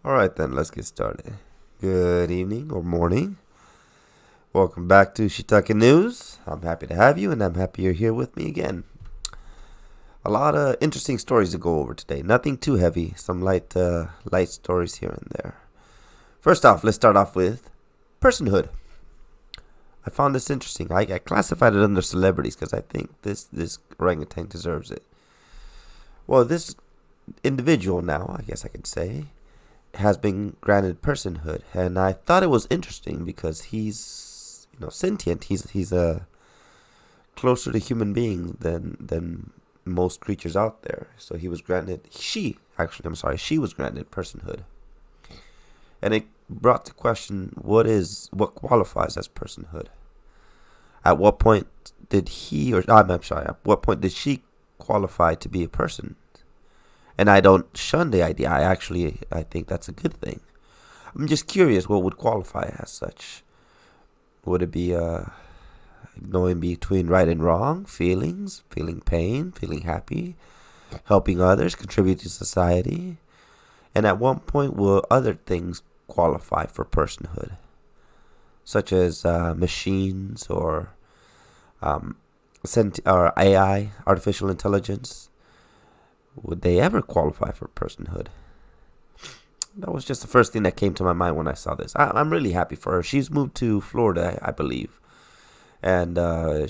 All right, then, let's get started. Good evening or morning. Welcome back to Shiitake News. I'm happy to have you, and I'm happy you're here with me again. A lot of interesting stories to go over today. Nothing too heavy. Some light stories here and there. First off, let's start off with personhood. I found this interesting. I classified it under celebrities because I think this orangutan deserves it. Well, this individual now, I guess I could say, has been granted personhood, and I thought it was interesting because he's sentient. He's a closer to human being than most creatures out there. So he was granted she was granted personhood, and it brought to question what qualifies as personhood. At what point did he or I'm sorry, at what point did she qualify to be a person? And I don't shun the idea. I think that's a good thing. I'm just curious what would qualify as such. Would it be knowing between right and wrong, feelings, feeling pain, feeling happy, helping others, contribute to society? And at one point will other things qualify for personhood, such as machines or or AI, artificial intelligence? Would they ever qualify for personhood? That was just the first thing that came to my mind when I saw this. I'm really happy for her. She's moved to Florida, I believe, and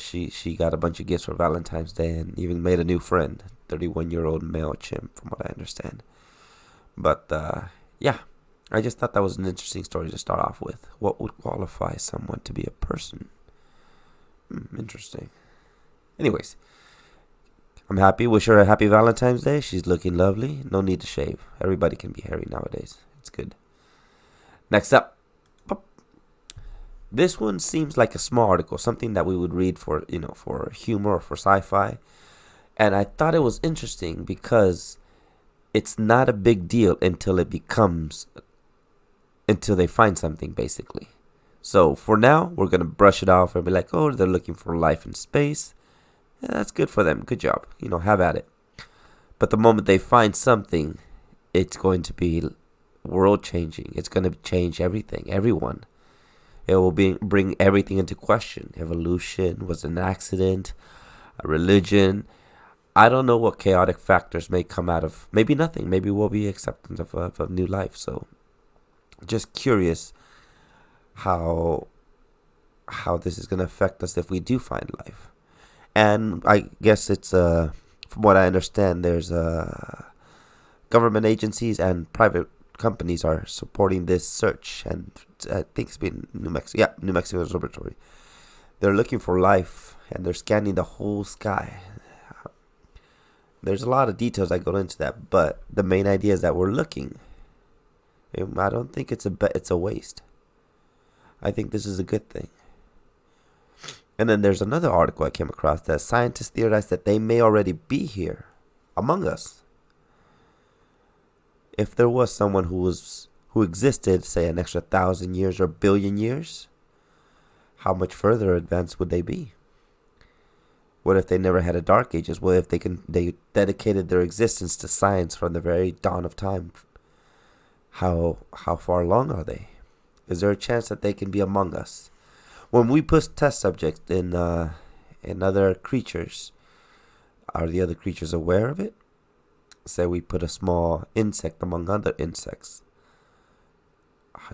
she got a bunch of gifts for Valentine's Day and even made a new friend, 31-year-old male chimp, from what I understand. But yeah, I just thought that was an interesting story to start off with. What would qualify someone to be a person? Interesting. Anyways, I'm happy. Wish her a happy Valentine's Day. She's looking lovely. No need to shave. Everybody can be hairy nowadays. It's good. Next up. This one seems like a small article, something that we would read for humor or for sci-fi. And I thought it was interesting because it's not a big deal until they find something, basically. So for now, we're going to brush it off and be like, oh, they're looking for life in space. Yeah, that's good for them. Good job. Have at it. But the moment they find something, it's going to be world changing. It's going to change everything, everyone. It will bring everything into question. Evolution, was an accident, a religion. I don't know what chaotic factors may come out of. Maybe nothing. Maybe we'll be acceptance of new life. So, just curious how this is going to affect us if we do find life. And I guess it's from what I understand, there's government agencies and private companies are supporting this search, and I think it's been New Mexico. Yeah, New Mexico Observatory. They're looking for life, and they're scanning the whole sky. There's a lot of details that go into that, but the main idea is that we're looking. I don't think it's a waste. I think this is a good thing. And then there's another article I came across that scientists theorize that they may already be here among us. If there was someone who existed, say, an extra 1,000 years or billion years, how much further advanced would they be? What if they never had a dark ages? What if they dedicated their existence to science from the very dawn of time? How far along are they? Is there a chance that they can be among us? When we put test subjects in other creatures, are the other creatures aware of it? Say we put a small insect among other insects.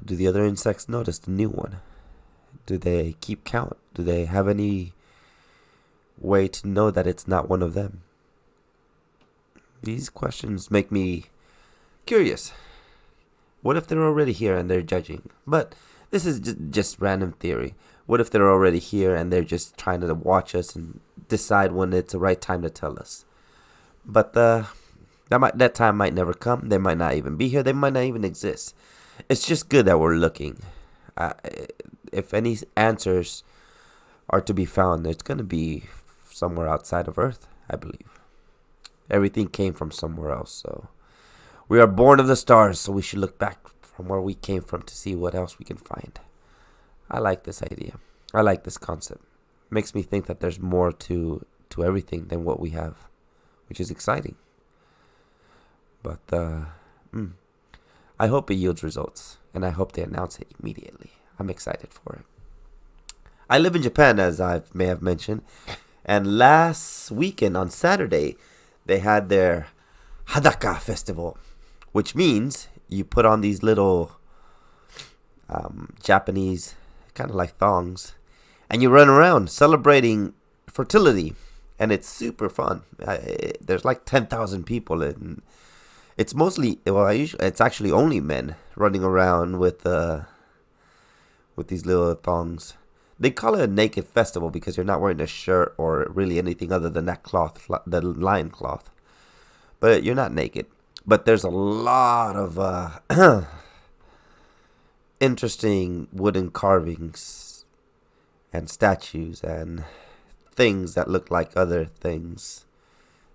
Do the other insects notice the new one? Do they keep count? Do they have any way to know that it's not one of them? These questions make me curious. What if they're already here and they're judging? But this is just random theory. What if they're already here and they're just trying to watch us and decide when it's the right time to tell us? But that time might never come. They might not even be here. They might not even exist. It's just good that we're looking. If any answers are to be found, it's going to be somewhere outside of Earth, I believe. Everything came from somewhere else. So we are born of the stars, so we should look back from where we came from to see what else we can find. I like this idea. I like this concept. Makes me think that there's more to everything than what we have, which is exciting. But I hope it yields results, and I hope they announce it immediately. I'm excited for it. I live in Japan, as I may have mentioned, and last weekend on Saturday, they had their Hadaka festival, which means you put on these little Japanese, kind of like thongs, and you run around celebrating fertility, and it's super fun. There's like 10,000 people, and it's mostly, it's actually only men running around with these little thongs. They call it a naked festival because you're not wearing a shirt or really anything other than that cloth, the lion cloth. But you're not naked. But there's a lot of interesting wooden carvings and statues and things that look like other things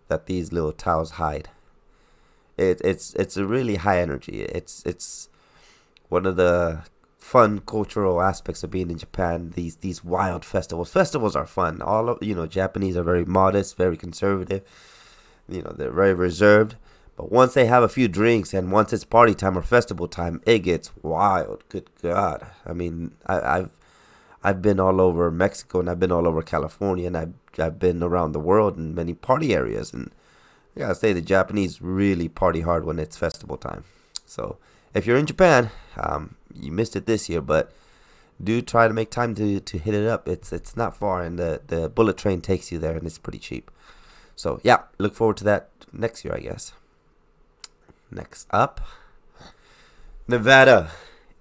that these little towels hide. It's a really high energy. It's one of the fun cultural aspects of being in Japan. These wild festivals. Festivals are fun. All of Japanese are very modest, very conservative. They're very reserved. But once they have a few drinks and once it's party time or festival time, it gets wild. Good God! I mean, I've been all over Mexico and I've been all over California and I've been around the world in many party areas, and I gotta say the Japanese really party hard when it's festival time. So if you're in Japan, you missed it this year, but do try to make time to hit it up. It's not far, and the bullet train takes you there, and it's pretty cheap. So yeah, look forward to that next year, I guess. Next up, Nevada.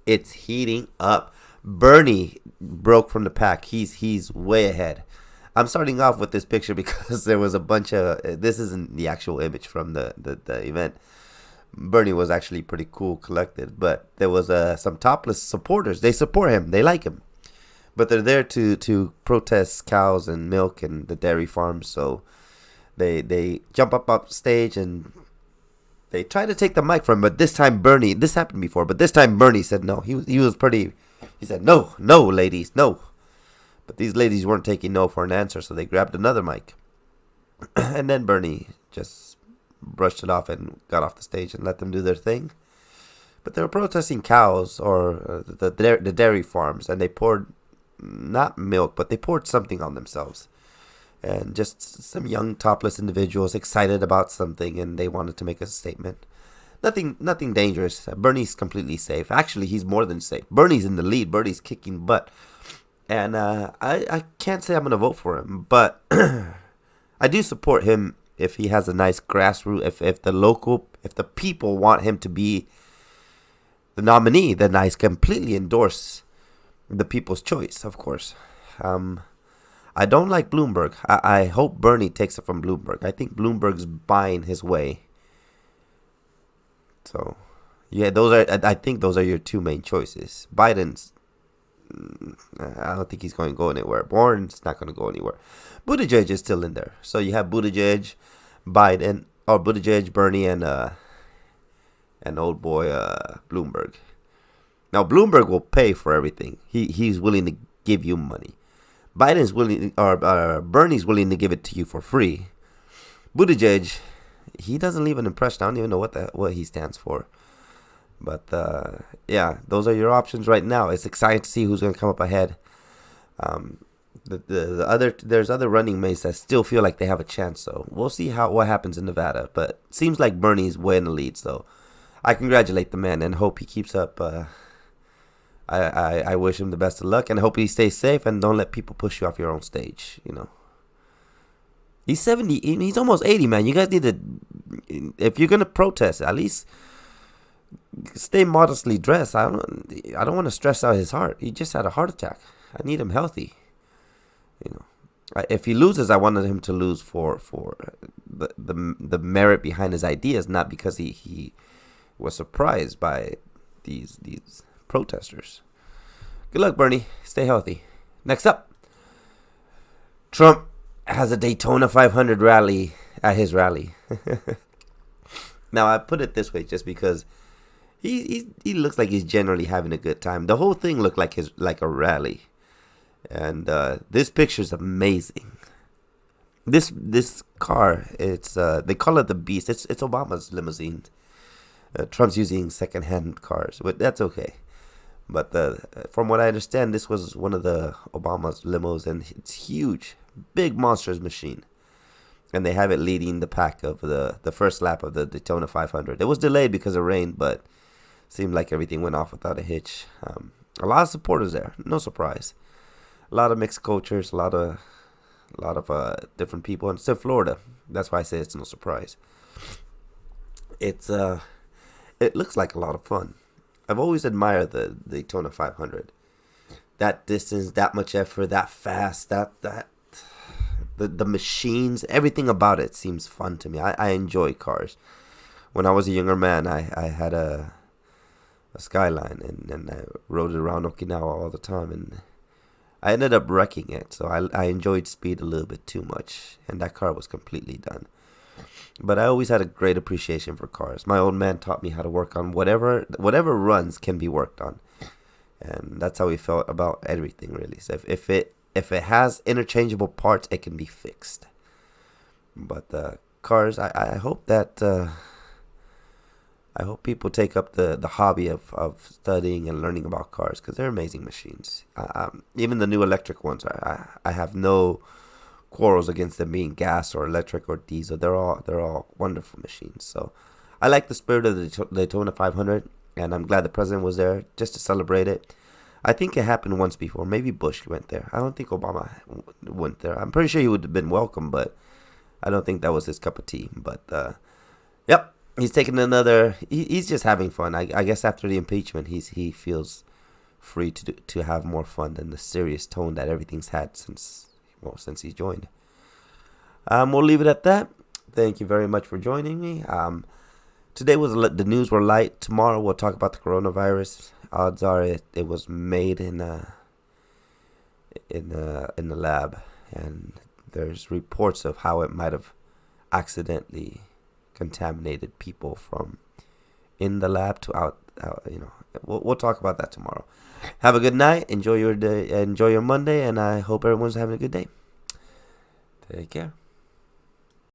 It's heating up. Bernie broke from the pack. He's way ahead. I'm starting off with this picture because there was a bunch of. This isn't the actual image from the event. Bernie was actually pretty cool, collected, but there was some Topless supporters. They support him. They like him, but they're there to protest cows and milk and the dairy farms. So they jump up stage and they try to take the mic from him. But this time Bernie, this happened before, but this time Bernie said no. He was pretty. He said no, ladies, no. But these ladies weren't taking no for an answer, so they grabbed another mic, and then Bernie just brushed it off and got off the stage and let them do their thing. But they were protesting cows or the dairy farms, and they poured not milk, but they poured something on themselves. And just some young topless individuals excited about something, and they wanted to make a statement. Nothing dangerous. Bernie's completely safe. Actually, he's more than safe. Bernie's in the lead. Bernie's kicking butt. And I can't say I'm going to vote for him, but I do support him if he has a nice grassroots, if the people want him to be the nominee, then I completely endorse the people's choice, of course. I don't like Bloomberg. I hope Bernie takes it from Bloomberg. I think Bloomberg's buying his way. So, yeah, I think those are your two main choices. Biden's, I don't think he's going to go anywhere. Warren's not going to go anywhere. Buttigieg is still in there. So you have Buttigieg, Biden, or Buttigieg, Bernie, and old boy Bloomberg. Now Bloomberg will pay for everything. He's willing to give you money. Biden's willing, or Bernie's willing to give it to you for free. Buttigieg, he doesn't leave an impression. I don't even know what he stands for. But yeah, those are your options right now. It's exciting to see who's going to come up ahead. There's other running mates that still feel like they have a chance. So we'll see what happens in Nevada. But it seems like Bernie's way in the lead. So I congratulate the man and hope he keeps up. I wish him the best of luck and hope he stays safe and don't let people push you off your own stage. He's 70. He's almost 80, man. You guys need to, if you're gonna protest, at least stay modestly dressed. I don't want to stress out his heart. He just had a heart attack. I need him healthy. If he loses, I wanted him to lose for the merit behind his ideas, not because he was surprised by these protesters. Good luck, Bernie. Stay healthy. Next up, Trump has a Daytona 500 rally at his rally. Now, I put it this way just because he looks like he's generally having a good time. The whole thing looked like a rally. And this picture's amazing. This car, it's they call it the Beast. It's Obama's limousine. Trump's using second-hand cars, but that's okay. But from what I understand, this was one of the Obama's limos, and it's huge, big monsters machine. And they have it leading the pack of the first lap of the Daytona 500. It was delayed because of rain, but seemed like everything went off without a hitch. A lot of supporters there, no surprise. A lot of mixed cultures, a lot of different people, and it's in Florida. That's why I say it's no surprise. It looks like a lot of fun. I've always admired the Daytona 500. That distance, that much effort, that fast, the machines, everything about it seems fun to me. I enjoy cars. When I was a younger man, I had a Skyline, and I rode it around Okinawa all the time, and I ended up wrecking it. So I enjoyed speed a little bit too much, and that car was completely done. But I always had a great appreciation for cars. My old man taught me how to work on whatever runs can be worked on, and that's how we felt about everything really. So if it has interchangeable parts, it can be fixed. But cars, I hope that I hope people take up the hobby of studying and learning about cars, because they're amazing machines. Even the new electric ones, I have no quarrels against them being gas or electric or diesel. They're all wonderful machines. So I like the spirit of the Daytona 500, and I'm glad the president was there just to celebrate it. I think it happened once before. Maybe Bush went there. I don't think Obama went there. I'm pretty sure he would have been welcome, but I don't think that was his cup of tea. But yep, he's taking another. He's just having fun. I guess after the impeachment, he feels free to have more fun than the serious tone that everything's had since he joined. We'll leave it at that. Thank you very much for joining me. Today the news were light. Tomorrow we'll talk about the coronavirus. Odds are it was made in the lab, and there's reports of how it might have accidentally contaminated people from in the lab to out. We'll talk about that tomorrow. Have a good night. Enjoy your day. Enjoy your Monday, and I hope everyone's having a good day. Take care.